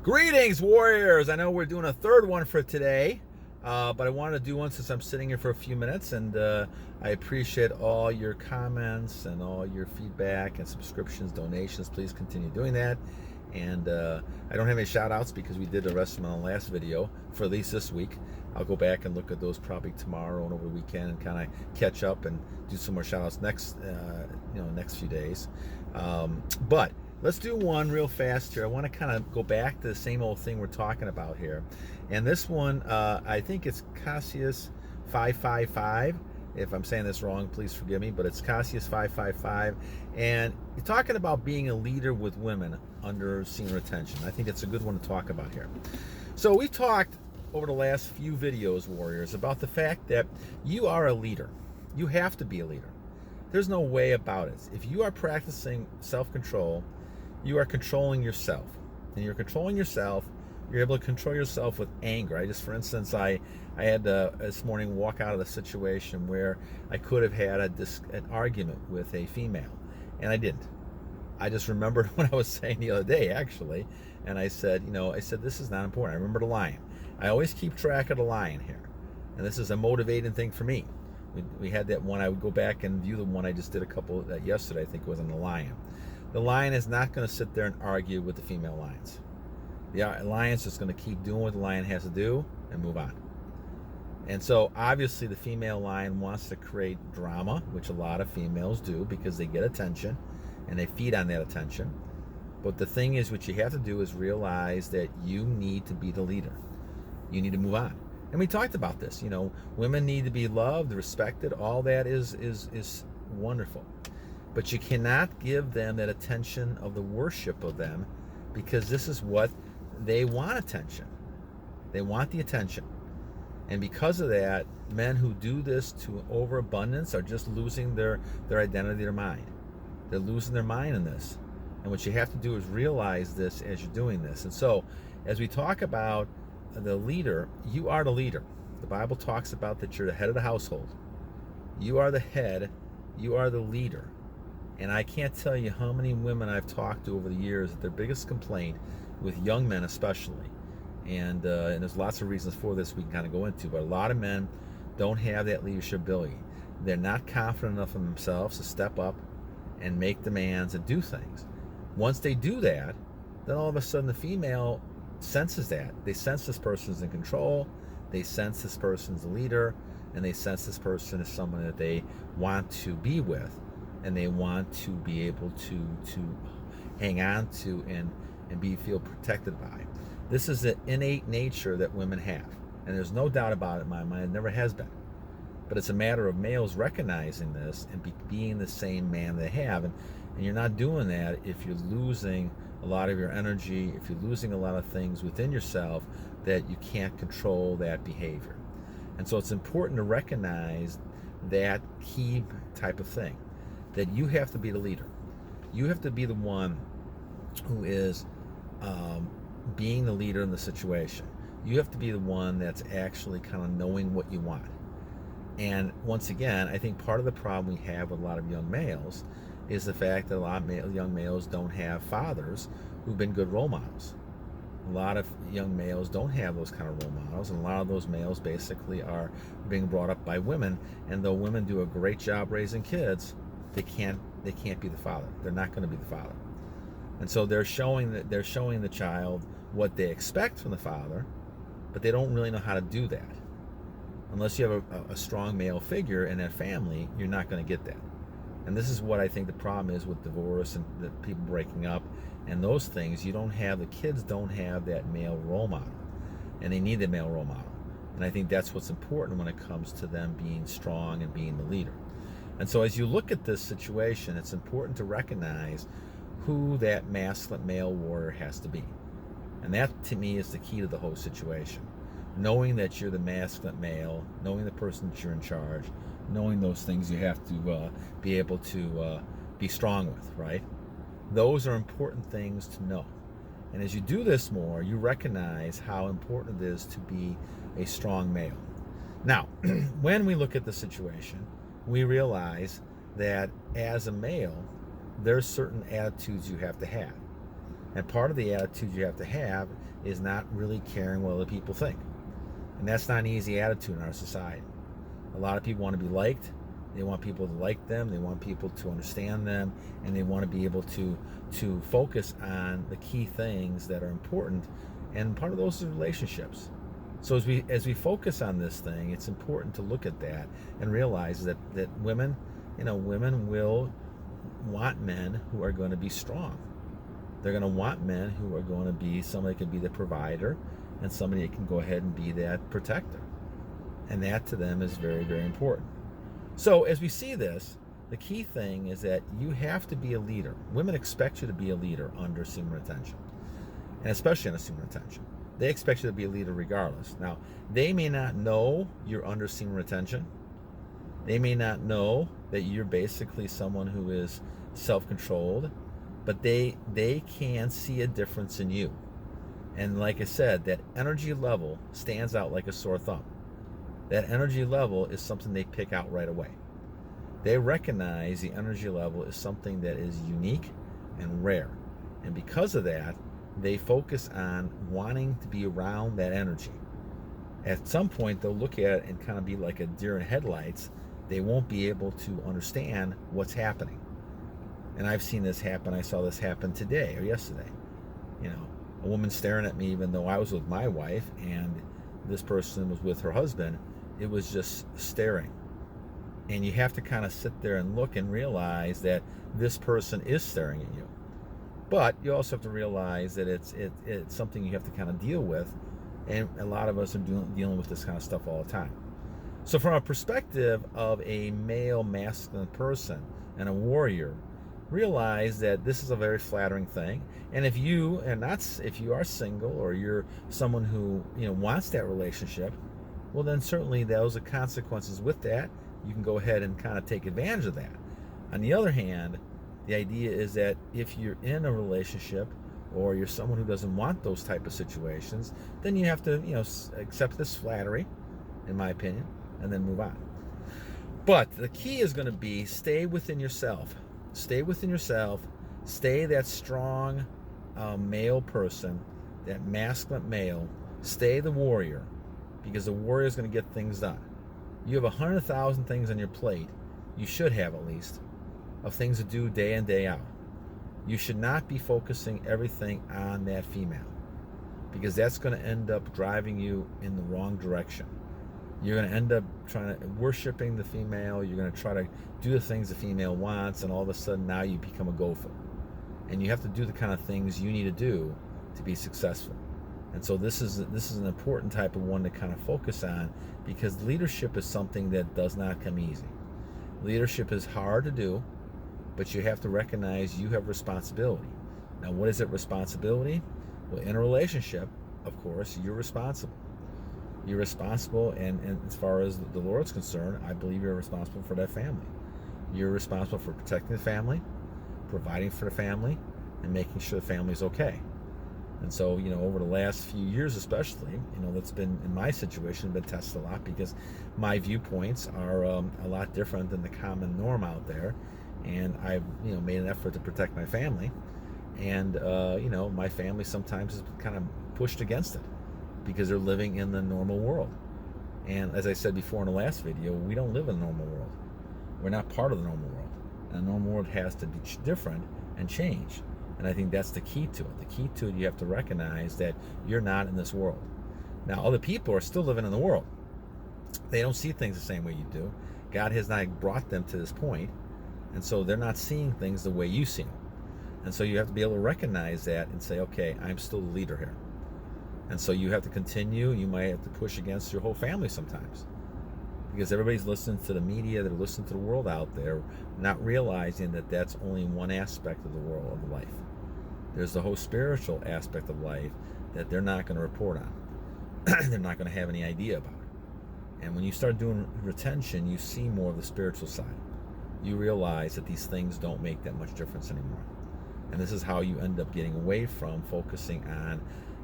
Greetings, warriors! I know we're doing a third one for today, but I wanted to do one since I'm sitting here for a few minutes, and I appreciate all your comments and all your feedback and subscriptions, donations. Please continue doing that. And I don't have any shout outs because we did the rest of them on the last video for at least this week. I'll go back and look at those probably tomorrow and over the weekend and kind of catch up and do some more shout outs next few days. But let's do one real fast here. I want to kind of go back to the same old thing we're talking about here. And this one, I think it's Cassius 555. If I'm saying this wrong, please forgive me, but it's Cassius 555. And you're talking about being a leader with women under senior retention. I think it's a good one to talk about here. So we've talked over the last few videos, warriors, about the fact that you are a leader. You have to be a leader. There's no way about it. If you are practicing self-control, you are controlling yourself. And you're controlling yourself, you're able to control yourself with anger. For instance, I had this morning walk out of a situation where I could have had an argument with a female, and I didn't. I just remembered what I was saying the other day, actually, and I said, this is not important. I remember the line. I always keep track of the line here, and this is a motivating thing for me. We had that one. I would go back and view the one I just did yesterday. I think it was on the lion. The lion is not going to sit there and argue with the female lions. The lion's just going to keep doing what the lion has to do and move on. And so obviously the female lion wants to create drama, which a lot of females do because they get attention and they feed on that attention. But the thing is, what you have to do is realize that you need to be the leader. You need to move on. And we talked about this. Women need to be loved, respected. All that is wonderful. But you cannot give them that attention of the worship of them, because this is what they want: attention. They want the attention. And because of that, men who do this to overabundance are just losing their identity, their mind. They're losing their mind in this. And what you have to do is realize this as you're doing this. And so, as we talk about the leader, you are the leader. The Bible talks about that you're the head of the household. You are the head. You are the leader. And I can't tell you how many women I've talked to over the years that their biggest complaint, with young men especially, and there's lots of reasons for this we can kind of go into, but a lot of men don't have that leadership ability. They're not confident enough in themselves to step up and make demands and do things. Once they do that, then all of a sudden the female senses that. They sense this person's in control, they sense this person's a leader, and they sense this person is someone that they want to be with, and they want to be able to hang on to and feel protected by. This is an innate nature that women have, and there's no doubt about it in my mind. It never has been. But it's a matter of males recognizing this and being the same man they have. And you're not doing that if you're losing a lot of your energy, if you're losing a lot of things within yourself that you can't control that behavior. And so it's important to recognize that key type of thing, that you have to be the leader. You have to be the one who is being the leader in the situation. You have to be the one that's actually kind of knowing what you want. And once again, I think part of the problem we have with a lot of young males is the fact that a lot of young males don't have fathers who've been good role models. A lot of young males don't have those kind of role models, and a lot of those males basically are being brought up by women, and though women do a great job raising kids, they can't be the father. They're not going to be the father. And so they're showing the child what they expect from the father, but they don't really know how to do that. Unless you have a strong male figure in that family, you're not going to get that. And this is what I think the problem is with divorce and the people breaking up and those things. The kids don't have that male role model, and they need the male role model. And I think that's what's important when it comes to them being strong and being the leader. And so as you look at this situation, it's important to recognize who that masculine male warrior has to be. And that, to me, is the key to the whole situation. Knowing that you're the masculine male, knowing the person that you're in charge, knowing those things you have to be able to be strong with, right? Those are important things to know. And as you do this more, you recognize how important it is to be a strong male. Now, when we look at the situation, we realize that as a male, there's certain attitudes you have to have. And part of the attitude you have to have is not really caring what other people think. And that's not an easy attitude in our society. A lot of people want to be liked. They want people to like them. They want people to understand them, and they want to be able to focus on the key things that are important. And part of those is relationships. So as we focus on this thing, it's important to look at that and realize that women, women will want men who are going to be strong. They're going to want men who are going to be somebody that can be the provider and somebody that can go ahead and be that protector. And that to them is very, very important. So as we see this, the key thing is that you have to be a leader. Women expect you to be a leader under semen retention, and especially under semen retention. They expect you to be a leader regardless. Now, they may not know you're under semen retention. They may not know that you're basically someone who is self-controlled, but they can see a difference in you. And like I said, that energy level stands out like a sore thumb. That energy level is something they pick out right away. They recognize the energy level is something that is unique and rare. And because of that, they focus on wanting to be around that energy. At some point, they'll look at it and kind of be like a deer in headlights. They won't be able to understand what's happening. And I've seen this happen. I saw this happen today or yesterday. A woman staring at me even though I was with my wife and this person was with her husband. It was just staring. And you have to kind of sit there and look and realize that this person is staring at you. But you also have to realize that it's something you have to kind of deal with. And a lot of us are dealing with this kind of stuff all the time. So from a perspective of a male masculine person and a warrior, realize that this is a very flattering thing. And if you are single or you're someone who wants that relationship, well then certainly those are consequences with that. You can go ahead and kind of take advantage of that. On the other hand, the idea is that if you're in a relationship or you're someone who doesn't want those type of situations, then you have to accept this flattery, in my opinion, and then move on. But the key is going to be stay within yourself. Stay within yourself. Stay that strong male person, that masculine male. Stay the warrior, because the warrior is going to get things done. You have 100,000 things on your plate. You should have at least, of things to do day in, day out. You should not be focusing everything on that female, because that's going to end up driving you in the wrong direction. You're going to end up worshiping the female. You're going to try to do the things the female wants, and all of a sudden now you become a gopher. And you have to do the kind of things you need to do to be successful. And so this is an important type of one to kind of focus on, because leadership is something that does not come easy. Leadership is hard to do, but you have to recognize you have responsibility. Now, what is it, responsibility? Well, in a relationship, of course, you're responsible. You're responsible, and as far as the Lord's concerned, I believe you're responsible for that family. You're responsible for protecting the family, providing for the family, and making sure the family's okay. And so, over the last few years especially, that's been, in my situation, been tested a lot, because my viewpoints are a lot different than the common norm out there. And I've, made an effort to protect my family. And, my family sometimes has kind of pushed against it, because they're living in the normal world. And as I said before in the last video, we don't live in the normal world. We're not part of the normal world. And the normal world has to be different and change. And I think that's the key to it. The key to it, you have to recognize that you're not in this world. Now, other people are still living in the world. They don't see things the same way you do. God has not brought them to this point, and so they're not seeing things the way you see them. And so you have to be able to recognize that and say, okay, I'm still the leader here. And so you have to continue. You might have to push against your whole family sometimes, because everybody's listening to the media, they're listening to the world out there, not realizing that that's only one aspect of the world, of life. There's the whole spiritual aspect of life that they're not going to report on. They're not going to have any idea about it. And when you start doing retention, you see more of the spiritual side. You realize that these things don't make that much difference anymore. And this is how you end up getting away from focusing on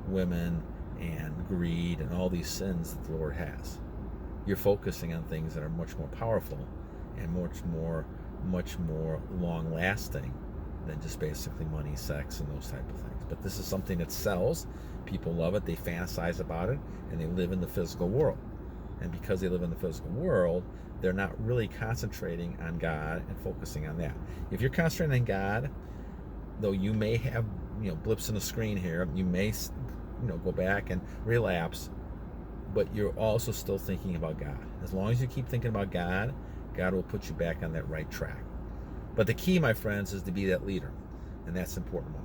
women and greed and all these sins that the Lord has. You're focusing on things that are much more powerful and much more long-lasting than just basically money, sex, and those type of things. But this is something that sells. People love it. They fantasize about it, and they live in the physical world. And because they live in the physical world, they're not really concentrating on God and focusing on that. If you're concentrating on God, though you may have blips in the screen here, you may go back and relapse, but you're also still thinking about God. As long as you keep thinking about God, God will put you back on that right track. But the key, my friends, is to be that leader, and that's the important one.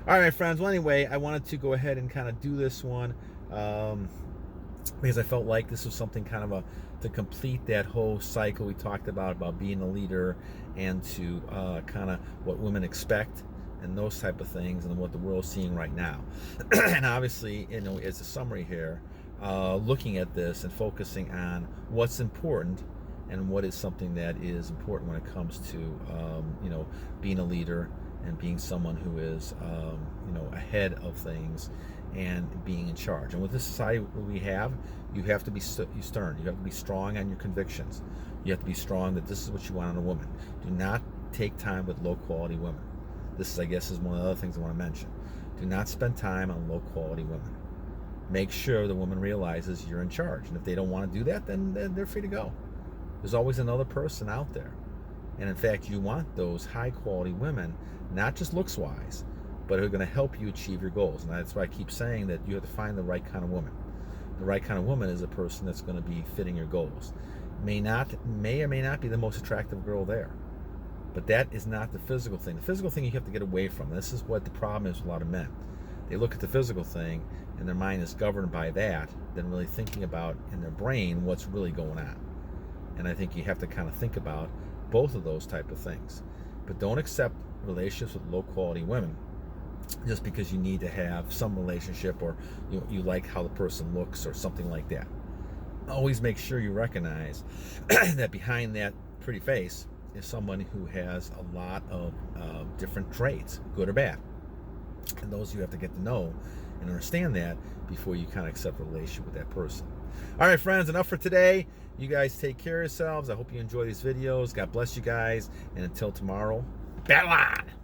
All right, my friends. Well, anyway, I wanted to go ahead and kind of do this one because I felt like this was something kind of to complete that whole cycle we talked about being a leader, and to kind of what women expect and those type of things, and what the world's seeing right now. And obviously, as a summary here, looking at this and focusing on what's important and what is something that is important when it comes to being a leader and being someone who is ahead of things and being in charge. And with this society we have, you have to be stern. You have to be strong on your convictions. You have to be strong that this is what you want in a woman. Do not take time with low quality women. This is, I guess, is one of the other things I want to mention. Do not spend time on low quality women. Make sure the woman realizes you're in charge. And if they don't want to do that, then they're free to go. There's always another person out there. And in fact, you want those high quality women, not just looks wise, but who are going to help you achieve your goals. And that's why I keep saying that you have to find the right kind of woman. The right kind of woman is a person that's going to be fitting your goals. May or may not be the most attractive girl there, but that is not the physical thing. The physical thing you have to get away from. This is what the problem is with a lot of men. They look at the physical thing and their mind is governed by that, than really thinking about in their brain what's really going on. And I think you have to kind of think about both of those type of things. But don't accept relationships with low quality women just because you need to have some relationship, or you like how the person looks or something like that. Always make sure you recognize that behind that pretty face is someone who has a lot of different traits, good or bad. And those you have to get to know and understand that before you kind of accept a relationship with that person. All right, friends, enough for today. You guys take care of yourselves. I hope you enjoy these videos. God bless you guys. And until tomorrow, battle on!